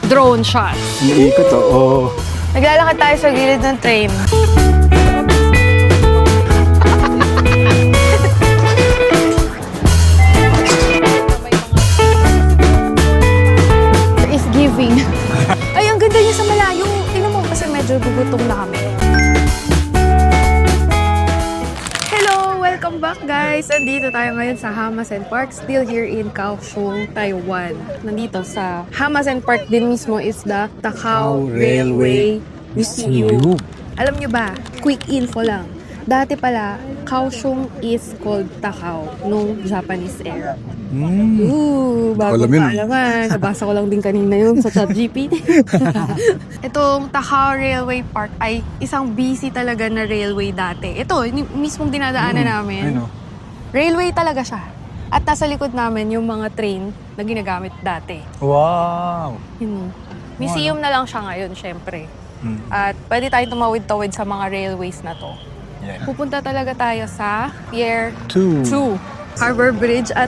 Drone shots. Iniikot, oo. Naglalakad tayo sa gilid ng train. Is giving. Ay, ang ganda niya sa malayo. Tingnan mo kasi medyo gugutom na kami. Hello! Welcome back, guys! Andito tayo ngayon sa Hamasen Park, still here in Kaohsiung, Taiwan. Nandito sa Hamasen Park din mismo is the Takao Railway Museum. Alam nyo ba, quick info lang. Dati pala, Kaohsiung is called Takao nung Japanese era. Bago pa alaman. Nabasa ko lang din kanina yun sa ChatGPT. Itong Takao Railway Park ay isang busy talaga na railway dati. Ito, mismong dinadaanan namin. Railway talaga siya. At nasa likod namin yung mga train na ginagamit dati. Wow! Museum na lang siya ngayon, syempre. At pwede tayong tumawid-tawid sa mga railways na to. Yeah. Pupunta talaga tayo sa Pier 2. Harbor Bridge at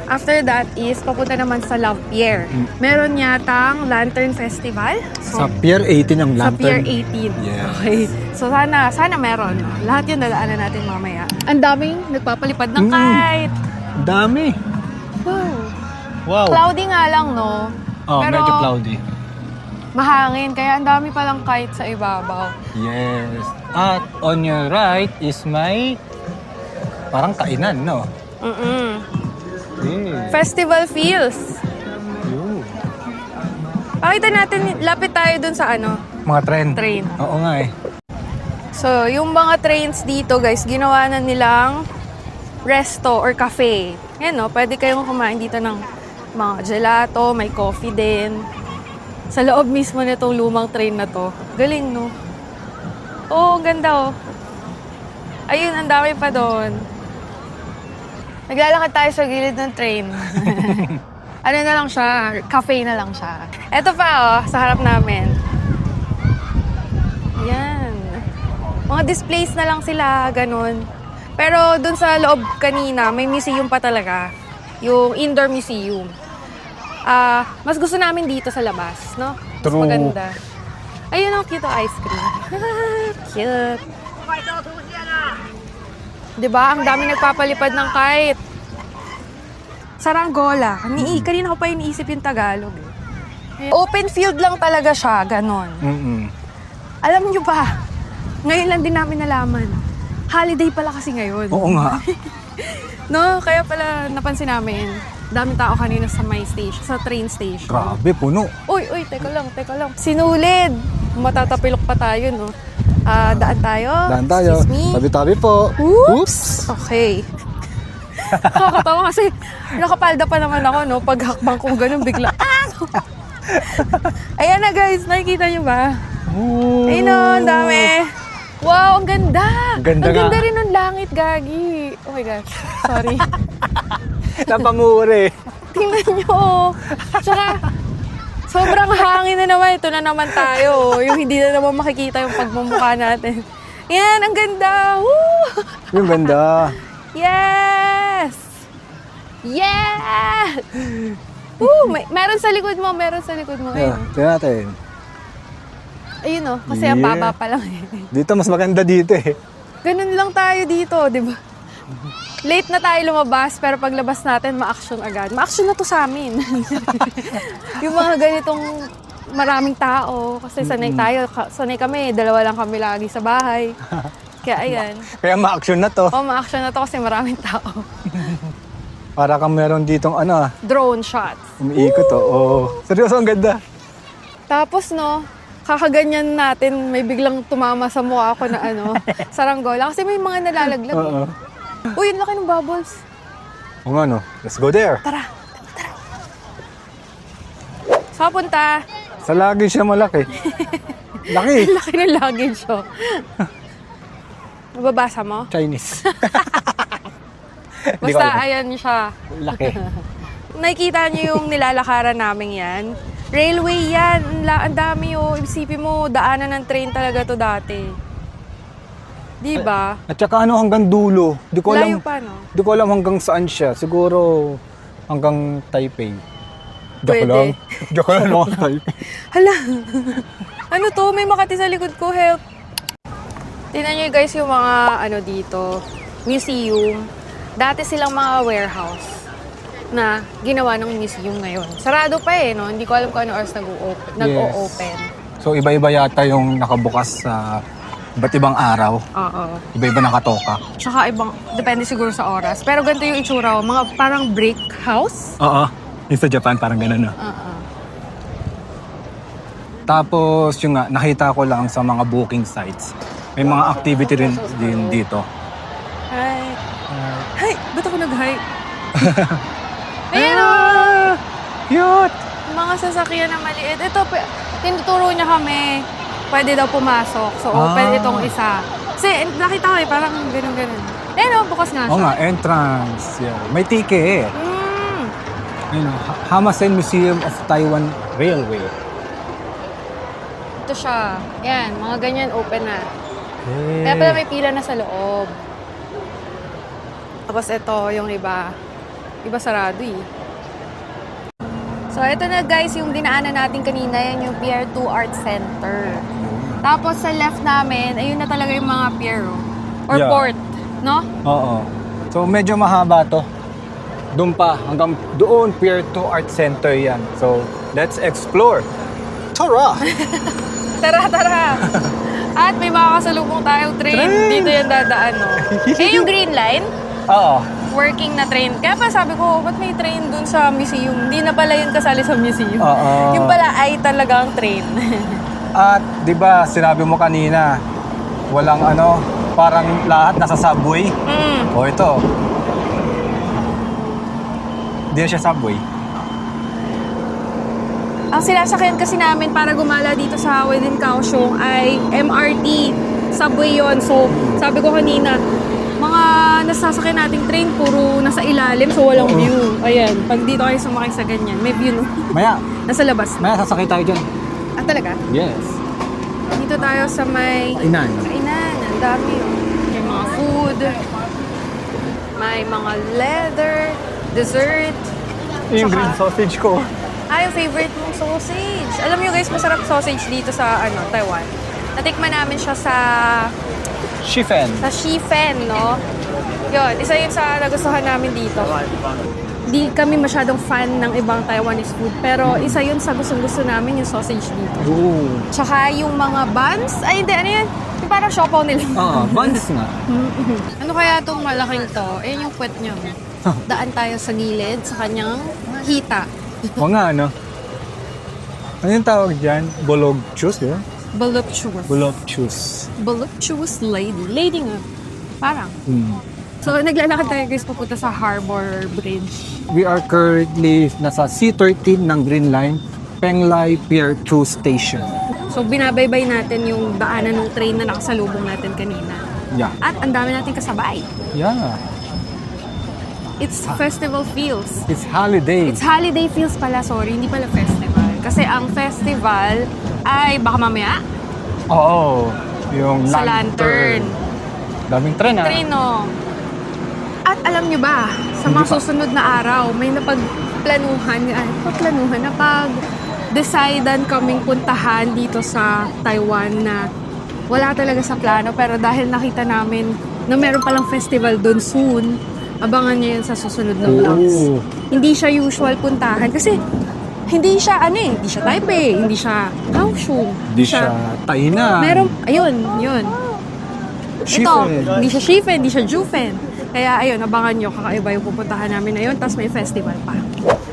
after that is papunta naman sa Love Pier. Meron yatang Lantern Festival. Sa Pier 18 ang Sa lantern. Pier 18. Yes. Okay. So sana meron. Lahat yun dadaanan natin mamaya. Ang daming nagpapalipad ng kite. Dami. Wow. Wow. Cloudy nga lang, no? Oh, Pero medyo cloudy. mahangin, kaya ang dami palang kite sa ibabaw. Yes. At on your right is may parang kainan, no? Yeah. Festival feels. Yun. Pakita natin, lapit tayo dun sa Mga train. Oo nga eh. So, yung mga trains dito, guys, ginawa na nilang resto or cafe. Yan, no? Pwede kayong kumain dito ng mga gelato, may coffee din. Sa loob mismo nitong lumang train na to. Galing, no? Oo, ang ganda, oh. Ayun, ang dami pa doon. Naglalakad tayo sa gilid ng train. Ano na lang siya? Cafe na lang siya. Eto pa, oh, sa harap namin. Yan. Mga displays na lang sila, ganun. Pero dun sa loob kanina, may museum pa talaga. Yung indoor museum. Mas gusto namin dito sa labas, no? Mas True. maganda. Ayun ang cute ice cream. Cute. Diba? Ang dami nagpapalipad ng kite. Saranggola. Kanina ko pa iniisip yung Tagalog. Open field lang talaga siya, ganon. Alam nyo ba, ngayon lang din namin nalaman. Holiday pala kasi ngayon. Oo nga. No, kaya pala napansin namin. Daming tao kanina sa my station, sa train station. Grabe, puno. Uy, teka lang. Sinulid. Matatapilok pa tayo, no? Daan tayo. Excuse me. Tabi-tabi po. Oops! Okay. Nakakatawa kasi nakapalda pa naman ako, no? Paghakbang kong ganun, bigla. Ayan na, guys. Nakikita nyo ba? Ayun no, ang dami. Wow, ang ganda. Ang ganda rin ng langit, Gagi. Oh my gosh. Sorry. Napamuri. Tingnan nyo. Tsaka, sobrang hangin na naman. Ito na naman tayo. Yung hindi na naman makikita yung pagmumukha natin. Yan, ang ganda. Woo! Yung ganda. Yes! Yes! Woo! Meron sa likod mo. Yeah, tingnan natin. Ayun o, kasi ang baba pa lang eh. Dito, mas maganda dito eh. Ganun lang tayo dito, di ba? Late na tayo lumabas, pero paglabas natin, ma-action agad. Ma-action na to sa amin. Yung mga ganitong maraming tao, kasi sanay kami, dalawa lang kami lagi sa bahay. Kaya ayan. Kaya ma-action na to. Oh, ma-action na to kasi maraming tao. Para kang meron ditong Drone shots. umiikot to. Oh. Seryoso, ang ganda. Tapos no, kakaganyan natin, may biglang tumama sa mukha ko na saranggola. Kasi may mga nalalaglag. Oo. Uy, ang laki ng bubbles. O nga no, let's go there. Tara. Saan punta? Sa luggage siya malaki. Laki. Ang laki ng luggage, oh. Nababasa mo? Chinese. Basta ayan siya. Laki. Nakikita niyo yung nilalakaran namin yan? Railway yan. Ang dami, oh. Isipin mo, daanan ng train talaga to dati. Di ba? At saka hanggang dulo. Di ko Layo alam, pa, no? di ko alam hanggang saan siya. Siguro hanggang Taipei. Joke Pwede. lang. Joke lang ako type. Hala! Ano to? May Makati sa likod ko. Help! Tingnan nyo guys yung mga ano dito. Museum. Dati silang mga warehouse na ginawa ng museum ngayon. Sarado pa no? Hindi ko alam kung ano oras nag-o-open. So, iba-iba yata yung nakabukas sa iba't ibang araw. Oo. Iba-iba nakatoka. Tsaka ibang, depende siguro sa oras. Pero ganito yung itsura. Mga parang brick house. Oo. Yung sa Japan, parang gano'n na. Oo. Tapos, yung nga, nakita ko lang sa mga booking sites. May mga activity rin din dito. Hi! Hi! Ba't ako nag-hi? Ayan o! Cute! Mga sasakyan na maliit. Ito, tinuturo niya kami. Pwede daw pumasok. So, open itong isa. Kasi nakita ko parang ganun-ganun. Ayan o, bukas nga siya. Oo nga, entrance. Yeah. May ticket. Ayun, Hamasen Museum of Taiwan Railway. Ito siya. Ayan, mga ganyan open na. Hey. Kaya pala may pila na sa loob. Tapos ito, yung iba. Iba sarado So, ito na guys, yung dinaanan natin kanina, yan yung Pier 2 Art Center. Tapos sa left namin, ayun na talaga yung mga pier. Or Yeah. port, no? Oo. So, medyo mahaba to. Doon pa, hanggang doon, Pier 2 Art Center yan. So, let's explore. Tara! Tara! At may makakasalubong tayong train. Dito yan dadaan, no? Yung green line, Oo. working na train. Kaya pa sabi ko, ba't may train dun sa museum? Hindi na pala yun kasali sa museum. Oo. Yung pala ay talagang train. At, di ba, sinabi mo kanina, walang parang lahat nasa subway. O ito. Hindi na siya subway. Ang sinasakyan kasi namin para gumala dito sa within Kaohsiung ay MRT. Subway yon. So, sabi ko kanina, mga nasasakyan nating train, puro nasa ilalim, so walang view. Ayan, pag dito kayo sumakay sa ganyan, may view, no? Maya, Nasa labas. sasakay tayo dyan. Ah, talaga? Yes. Dito tayo sa may Kainan. kainan. Ang dami, oh. May mga food, may mga leather, dessert. Yung Tsaka- green sausage ko. Yung favorite mong sausage. Alam niyo guys, masarap sausage dito sa Taiwan. Natikman namin siya sa Shifen. Shifen, no? Yun, isa yun sa nagustuhan namin dito. Di kami masyadong fan ng ibang Taiwanese food, pero isa yun sa gustong-gusto namin, yung sausage dito. Ooh. Tsaka yung mga buns, ay hindi, ano yan? Yung parang siopaw nila. Buns nga. Ano kaya itong malaking to? Ayan yung puwet niya. Daan tayo sa gilid, sa kanyang hita. O nga, ano yung tawag dyan? Bologchus, di ba? Voluptuous. Bologchus. Voluptuous lady. Lady nga. Parang. So, naglalakad tayo guys papunta sa Harbor Bridge. We are currently nasa C13 ng Green Line, Penglai Pier 2 Station. So, binabaybay natin yung daanan ng train na nakasalubong natin kanina. Yeah. At ang dami natin kasabay. Yeah. It's festival feels. It's holiday. It's holiday feels pala, sorry. Hindi pala festival. Kasi ang festival ay baka mamaya Oo. Yung sa lantern. Daming tren, Trino. At alam nyo ba, sa mga susunod na araw, may napag-decidean kaming puntahan dito sa Taiwan na wala talaga sa plano. Pero dahil nakita namin na meron palang festival doon soon, abangan nyo yun sa susunod na vlogs. Hindi siya usual puntahan kasi hindi siya hindi siya Taipei, hindi siya Kaohsiung. Hindi siya Tainan. Meron, ayun. Ito, Shifen. hindi siya Shifen, hindi siya Jufen. Kaya ayun, abangan nyo, kakaiba yung pupuntahan namin na yun, tapos may festival pa.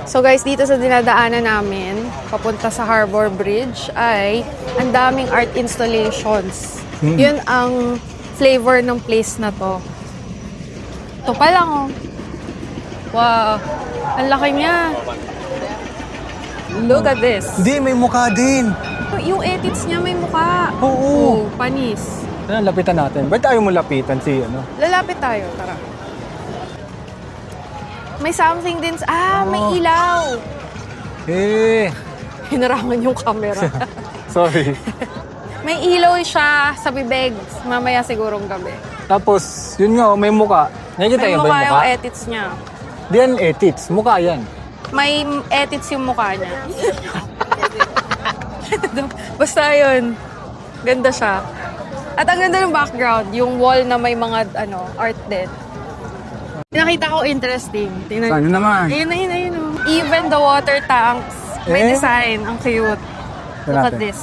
So guys, dito sa dinadaanan namin, papunta sa Harbor Bridge, ay ang daming art installations. Yun ang flavor ng place na to. Ito pa lang, oh. Wow, ang laki niya. Look at this. Hindi, may mukha din. Yung edits niya may mukha. Oo. Panis. Lapitan natin. Ba't ayaw mo lapitan si Lalapit tayo, tara. May something din. May ilaw. Hinarangan yung camera. Sorry. May ilaw siya sa bibig. Mamaya sigurong gabi. Tapos, yun nga, may mukha. Nakikita May yan ba mukha yung yung mukha? edits niya. Di yan edits. Mukha yan. may edits yung mukha niya. Basta yun. Ganda siya. At ang ganda ng background, yung wall na may mga art din. Nakita ko interesting. Tingnan. Ano naman? Ayun. Oh. Even the water tanks, may design. Ang cute. Look at this.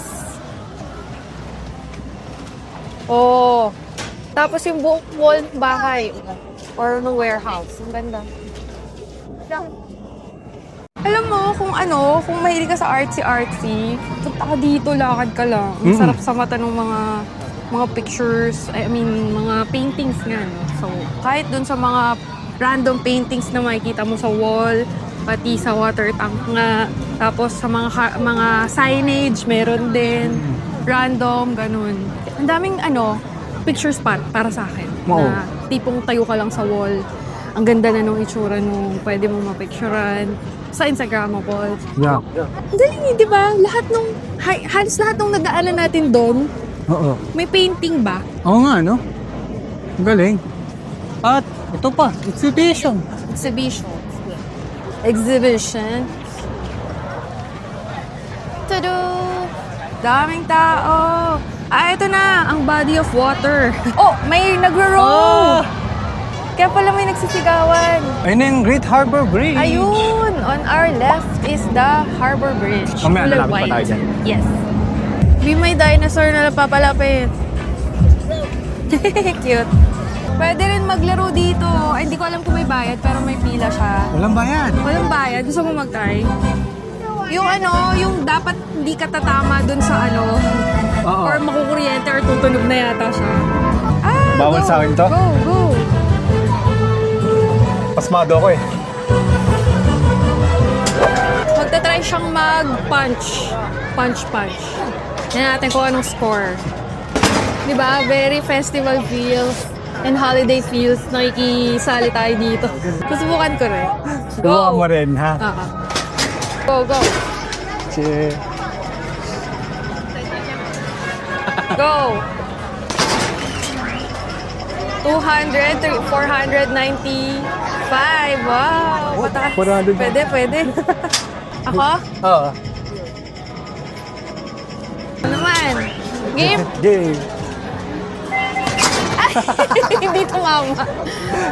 Oh. Tapos yung buong wall ng bahay. Or ng warehouse. Ang ganda. Alam mo, kung mahilig ka sa artsy-artsy, punta ka dito, lakad ka lang. Ang sarap sa mata ng mga pictures, mga paintings nga, no? So, kahit dun sa mga random paintings na makikita mo sa wall, pati sa water tank nga, tapos sa mga signage, meron din, random, ganun. Ang daming, picture spot para sa akin. Na tipong tayo ka lang sa wall. Ang ganda na nung itsura nung pwede mo mapicturean sa Instagrammable. Yeah. Ang galing di ba? Halos lahat ng nadaanan natin doon, Oo. may painting ba? Oo nga, no? Ang galing. At ito pa, exhibition. Exhibition. Tado! Daming tao. Ito na, ang body of water. Oh, may nagro-row! Kaya pala may nagsisigawan. Ayun na yung Great Harbor Bridge. Ayun! On our left is the Harbor Bridge. Mamaya Kulay lalapit pa white. tayo dyan. Yes. May dinosaur na napapalapit. Cute. Pwede rin maglaro dito. Ay, hindi ko alam kung may bayad, pero may pila siya. Walang bayan. Walang bayad. Gusto mo mag-try? Yung dapat hindi ka tatama dun sa Oo. or makukuryente or tutunog na yata siya. Bawal go. sa akin to? Go. Pasmado ako eh. Magta-try siyang mag-punch. Punch. Yan natin kung anong score. Diba? Very festival feels and holiday feels. Nakikisali tayo dito. Susubukan ko rin. Subukan mo rin, ha? Go. Cheers. Go! 200, 495. Wow! Mataas. 400. Pwede. Ako? Oo. Ano naman? Game? Game. Hindi tumama.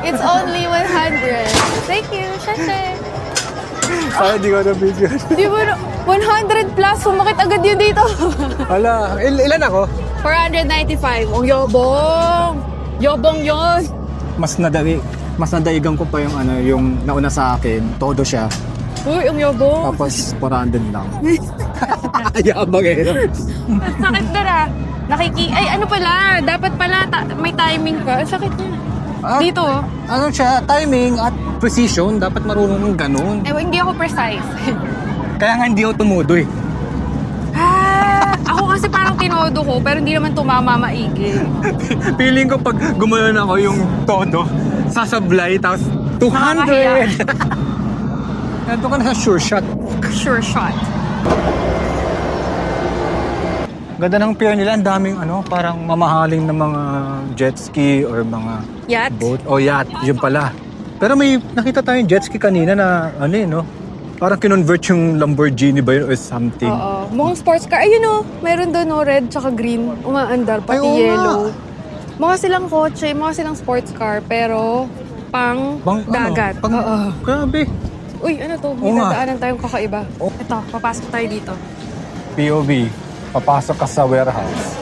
It's only 100. Thank you, Shashay. Sana di ko na video. Di ba 100 plus? Sumakit agad yun dito. Hala, ilan ako? 495. Ang yobong! Yobong yon. Mas nadaigan ko pa yung yung nauna sa akin. Todo siya. Uy, ang yobong. Tapos 400 lang. Yabang eh. Sakit na ra. Ay, ano pala? Dapat pala, may timing pa. Ang sakit niya. Dito. Ano siya, timing at precision. Dapat marunong ng ganun. Hindi ako precise. Kaya nga hindi ako tumudo eh. Ako kasi parang tinodo ko, pero hindi naman tumama maigi. Feeling ko pag gumanon ako yung todo, sasablay, tapos 200! Nandun ka na sa sure shot. Sure shot. Ganda ng pier nila, ang daming parang mamahaling na mga jet ski or mga Yacht? boat. O yacht, yun pala. Pero may nakita tayong jet ski kanina na parang kinonvert yung Lamborghini ba yun or something. Oo. Mukhang sports car. Ayun meron doon red tsaka green. Umaandar, pati Ay, oo yellow. Mukha silang kotse, mukha silang sports car, pero pang dagat. Oo. Grabe. Uy, ano to? May Oo nga. dadaanan tayong kakaiba. Ito, papasok tayo dito. POV, papasok ka sa warehouse.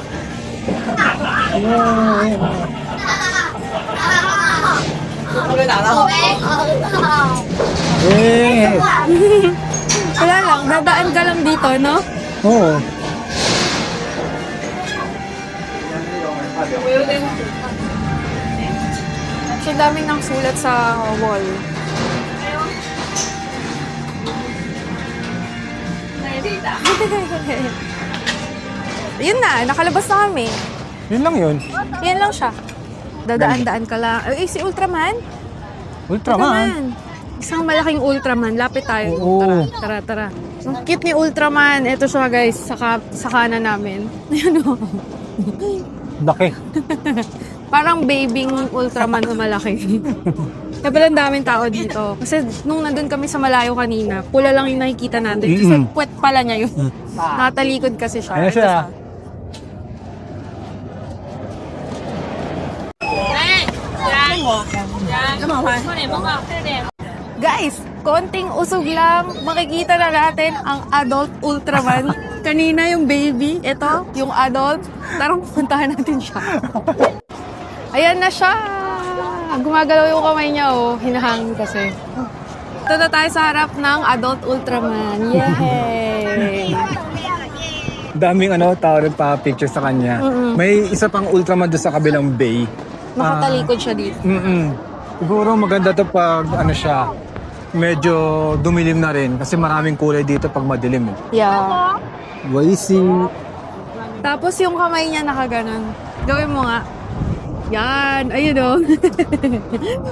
Eh. Wala lang, dadaan ka lang dito, no? Oo. So, daming nang sulat sa wall. Yun na, nakalabas na kami. Yun lang yun. Yan lang siya. Dadaan-daan ka lang. Ay, si Ultraman? Ultraman. Isang malaking Ultraman. Lapit tayo. Oo. Tara. Ang cute ni Ultraman. Ito siya guys, sa kanan namin. Laki. Parang babying Ultraman na malaki. Kaya pala ang daming tao dito. Kasi nung nandun kami sa malayo kanina, pula lang yung nakikita natin. Kasi puwet pala niya yun. Nakatalikod kasi siya. Ayan siya. Guys, konting usog lang, makikita na natin ang adult Ultraman. Kanina yung baby, ito, yung adult. Tara, puntahan natin siya. Ayan na siya! Gumagalaw yung kamay niya, oh. Hinahangin kasi. Ito na tayo sa harap ng adult Ultraman. Yay! Daming tao nagpa-picture sa kanya. May isa pang Ultraman doon sa kabilang bay. Nakatalikod siya dito. Siguro maganda to pag siya, medyo dumilim na rin kasi maraming kulay dito pag madilim. Yeah. Waisi. Tapos yung kamay niya nakaganon. Gawin mo nga. Yan, ayun o.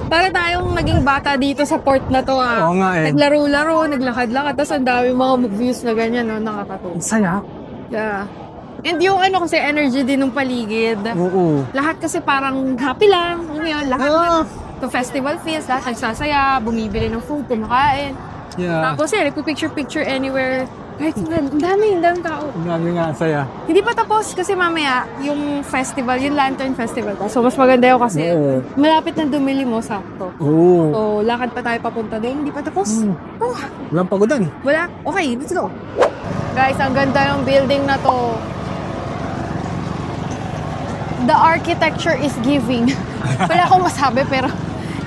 Para tayong naging bata dito sa port na to ah. Oo nga eh. Naglaro-laro, naglakad-lakad, tapos ang dami mga views na ganyan, no? Nakakatuwa. Saya. Yeah. And yung kasi energy din ng paligid. Oo. Lahat kasi parang happy lang. Ano yun, lahat to festival feels, lahat nagsasaya, bumibili ng food, kumakain. Yeah. Tapos nagpipicture-picture anywhere. Kahit ang daming tao. Ang dami nga, saya. Hindi pa tapos kasi mamaya yung festival, yung Lantern Festival. So mas maganda yun kasi Oo. malapit na dumili mo, sakto. Oo. So lakad pa tayo papunta doon, hindi pa tapos. Oh, Walang pagodan. wala. Okay, let's go. Guys, ang ganda ng building na to. The architecture is giving. Wala akong masabi pero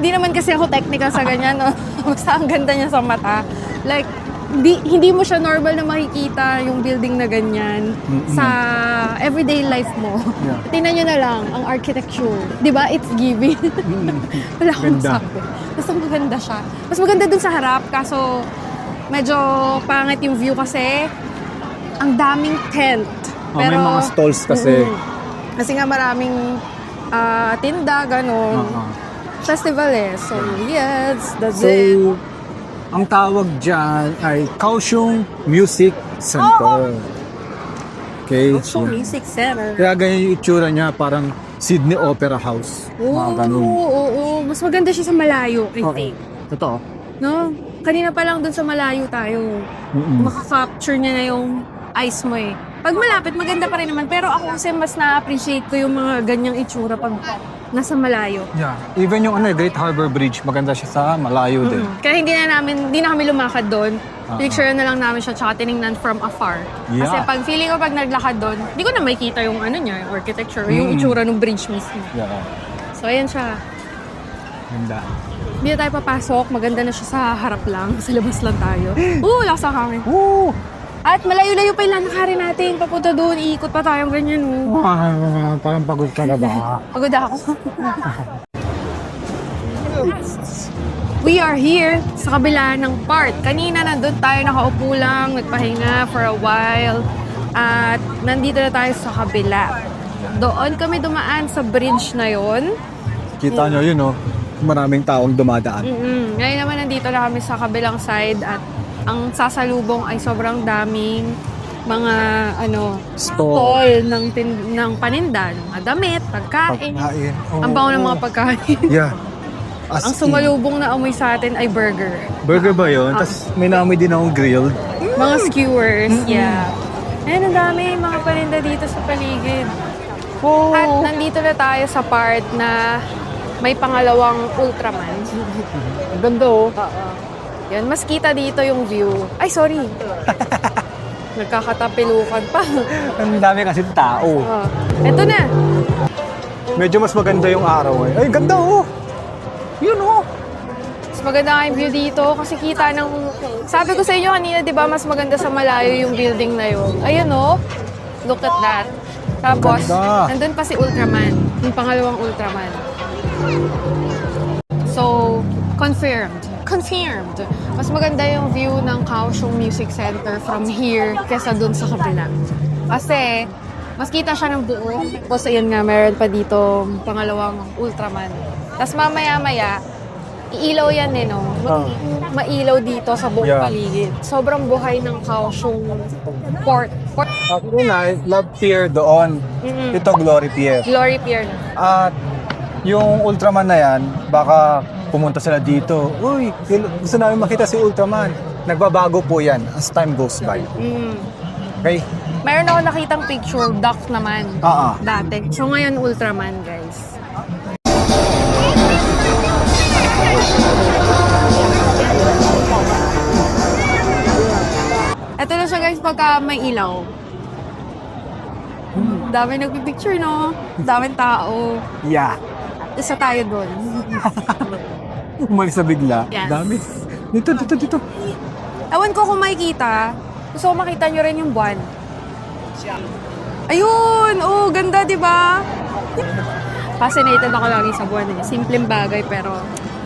hindi naman kasi ako technical sa ganyan. No? Basta ang ganda niya sa mata. Like, hindi mo siya normal na makikita yung building na ganyan sa everyday life mo. Yeah. Tingnan nyo na lang ang architecture. Di ba? It's giving. Wala akong Ganda. masabi. Basta maganda siya. Mas maganda dun sa harap kaso medyo pangit yung view kasi ang daming tent. May mga stalls kasi. Kasi nga maraming tinda, gano'n. Festival eh. So, yes, that's it. So, ang tawag dyan ay Kaohsiung Music Center. Okay? So, music center. Kaya ganyan yung itsura niya, parang Sydney Opera House. Mga ganun. Oo. Mas maganda siya sa malayo, I think. Totoo. No? Kanina pa lang dun sa malayo tayo. Makaka-capture niya na yung eyes mo eh. Pag malapit, maganda pa rin naman. Pero ako kasi mas na-appreciate ko yung mga ganyang itsura pag nasa malayo. Yeah. Even yung Great Harbor Bridge, maganda siya sa malayo din. Kaya hindi na kami lumakad doon. Picture na lang namin siya tsaka tinignan from afar. Yeah. Kasi pag feeling ko pag naglakad doon, hindi ko na makikita yung niya, yung architecture, yung itsura ng bridge mismo. Yeah. So ayan siya. Ganda. Hindi na tayo papasok, maganda na siya sa harap lang, sa labas lang tayo. Lakas ang hangin. Woo! At malayo-layo pa yung lalakarin natin, papunta doon, iikot pa tayong ganyan. Parang pagod ka na ba? Pagod ako. We are here sa kabila ng part. Kanina nandun tayo nakaupo lang, nagpahinga for a while. At nandito na tayo sa kabila. Doon kami dumaan sa bridge na yon. Kita nyo yun, maraming taong dumadaan. Ngayon naman nandito na kami sa kabilang side at ang sasalubong ay sobrang daming mga stall ng paninda, ng mga damit, pagkain. Oh. Ang bango ng mga pagkain. Yeah. Ang sumalubong na amoy sa atin ay burger. Burger ba yun? Tapos may naamoy din akong grilled. Mga skewers, yeah. Ayan, ang dami mga paninda dito sa paligid. At nandito na tayo sa part na may pangalawang Ultraman. Ang ganda Oo. Yan, mas kita dito yung view. Ay, sorry. Nagkakatapilukan pa. Ang dami kasi tao. Ito na. Medyo mas maganda yung araw eh. Ay, ganda Yun Mas maganda nga yung view dito kasi kita ng... Sabi ko sa inyo kanina, di ba, mas maganda sa malayo yung building na yun. Ayun look at that. Tapos, ganda. nandun pa si Ultraman. Yung pangalawang Ultraman. So, confirmed. Mas maganda yung view ng Kaohsiung Music Center from here kesa dun sa kabila. Kasi, mas kita siya ng buo. Tapos, ayun nga, meron pa dito pangalawang Ultraman. Tapos mamaya-maya, iilaw yan mailaw dito sa buong paligid. Sobrang buhay ng Kaohsiung Port. Ako na, Love Pier doon. Ito, Glory Pier. Glory Pier. At yung Ultraman na yan, baka pumunta sila dito. Uy, gusto namin makita si Ultraman. Nagbabago po yan as time goes by. Okay? Mayroon ako nakitang picture, duck naman. Dati. So ngayon, Ultraman, guys. Ito na siya, guys, pagka may ilaw. Dami nagpipicture, no? Daming tao. Yeah. Isa tayo doon. Umalis na bigla. Yes. Dami. Dito. Ewan ko kung makikita. Gusto ko makita nyo rin yung buwan. Ayun! Oh, ganda, di ba? Fascinated ako lagi sa buwan. Simpleng bagay, pero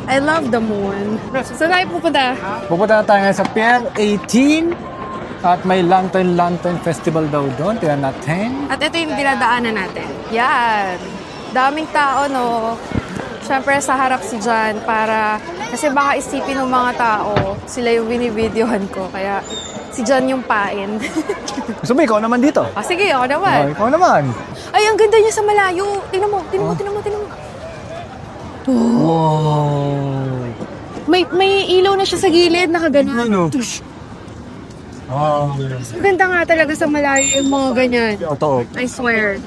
I love the moon. Saan tayo pupunta? Pupunta na tayo ngayon sa Pier 18. At may Lantern Festival daw doon. Tignan natin. At ito yung dinadaanan natin. Yan. Daming tao, no? Siyempre, sa harap si John para... Kasi baka isipin ng mga tao, sila yung binibidyohan ko. Kaya si John yung pain. Gusto mo, ikaw naman dito. Sige, ako naman. Ikaw naman. Ay, ang ganda niya sa malayo. Tingnan mo. Wow. May ilaw na siya sa gilid, nakaganon. Ano? Wow. Ang ganda nga talaga sa malayo yung mga ganyan. Totoo. I swear.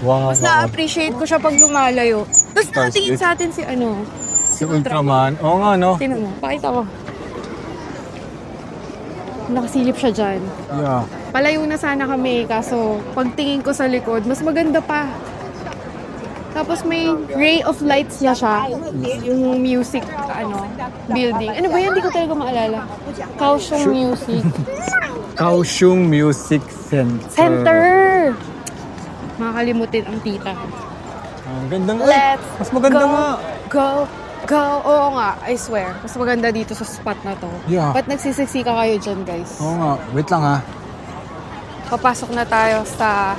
Wow. Mas na-appreciate ko siya pag lumalayo. Tapos nakatingin sa atin si ano. Si Ultraman. Oo nga, no? Tingnan mo, pakita ko. Nakasilip siya dyan. Yeah. Palayo na sana kami, kaso pagtingin ko sa likod, mas maganda pa. Tapos may ray of lights niya siya. Yung music, building. Ano ba yan? Hindi ko talaga maalala. Kaohsiung Music Kaohsiung Music Center. Center! Makakalimutin ang tita. Ang gandang. Let's mas maganda go, nga. Go! Oo nga, I swear. Mas maganda dito sa spot na to. Yeah. Ba't nagsisiksika kayo dyan, guys? Oo nga. Wait lang ha. Papasok na tayo sa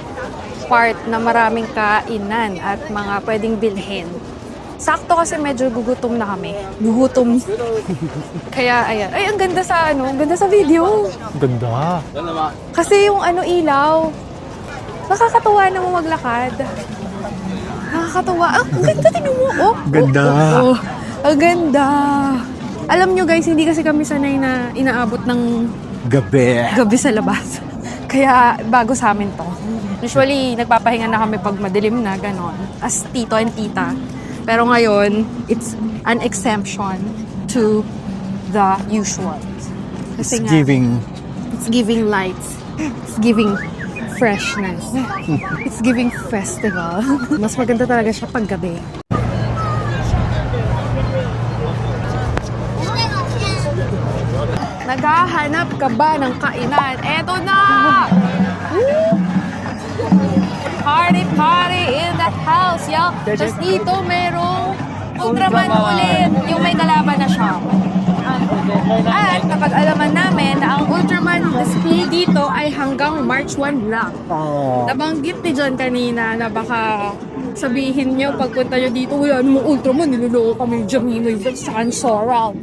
part na maraming kainan at mga pwedeng bilhin. Sakto kasi medyo gugutom na kami. Gugutom. Kaya, ayan. Ay, ang ganda sa ang ganda sa video. Ganda. Kasi yung ilaw, nakakatuwa na mo maglakad. Nakakatuwa. Ang ganda, tingnan mo. Oh, Ganda. Oh, ang ganda. Alam nyo guys, hindi kasi kami sanay na inaabot ng gabi sa labas. Kaya bago sa amin to. Usually, nagpapahinga na kami pag madilim na, ganon. As tito and tita. Pero ngayon, it's an exemption to the usual. Kasi It's giving. It's giving lights. It's giving freshness. It's giving festival. Mas maganda talaga siya pag gabi. Naghahanap ka ba ng kainan? Eto na! Woo! Party in the house, y'all. Tapos dito merong Ultraman ulit. Yung may kalaban na siya. At napag-alaman namin na ang Ultraman display dito ay hanggang March 1 lang. Nabanggit ni John kanina na baka sabihin niyo pagpunta niyo dito, wala namang Ultraman, niloloko kami dyan, sa Sorrel.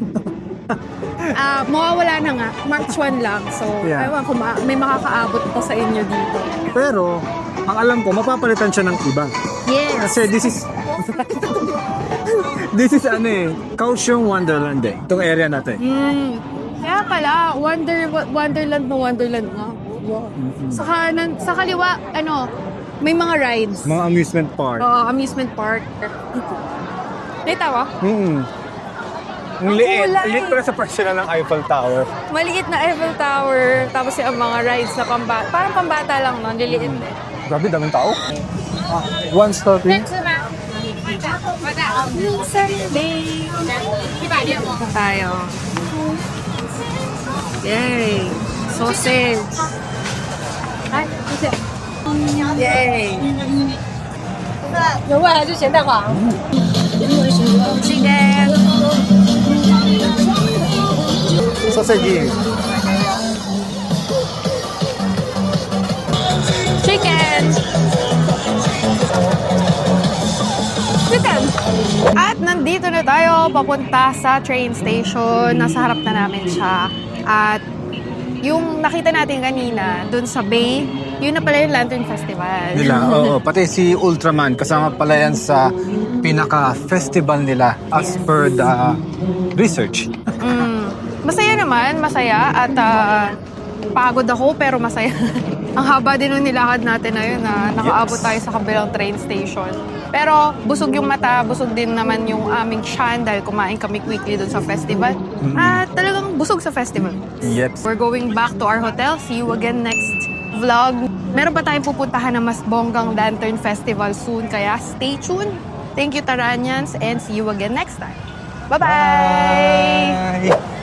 Mawawala na nga. March 1 lang. So, ewan ko, may makakaabot pa sa inyo dito. Pero, ang alam ko, mapapalitan siya ng iba. Yes. Kasi this is Kaohsiung Wonderland eh. Itong area natin. Kaya pala, Wonderland nga. Wow. Sa kaliwa, may mga rides. Mga amusement park. Oo, amusement park. Nakita mo? Ang liit. kulay. Liit pala sa presyo ng Eiffel Tower. Maliit na Eiffel Tower, tapos yung mga rides na parang pambata lang, no? Liliit eh. Grabe, daming tao. One stopping. Ito tayo. Yay! Sausage! Yay! Chicken! Sausage. Chicken! Chicken! At nandito na tayo papunta sa train station. Nasa harap na namin siya. At yung nakita natin kanina, dun sa bay, Yun na pala yung Lantern Festival. nila. Oo, pati si Ultraman kasama pala yan sa pinaka-festival nila as per the research. Masaya naman, masaya. At pagod ako pero masaya. Ang haba din nung nilakad natin na yun na nakaabot tayo sa kabilang train station. Pero busog yung mata, busog din naman yung aming tiyan dahil kumain kami quickly dun sa festival. At talagang busog sa festival. Yep. We're going back to our hotel. See you again next vlog. Meron pa tayong pupuntahan na mas bonggang Lantern Festival soon, kaya stay tuned. Thank you, Taranyans, and see you again next time. Bye-bye! Bye!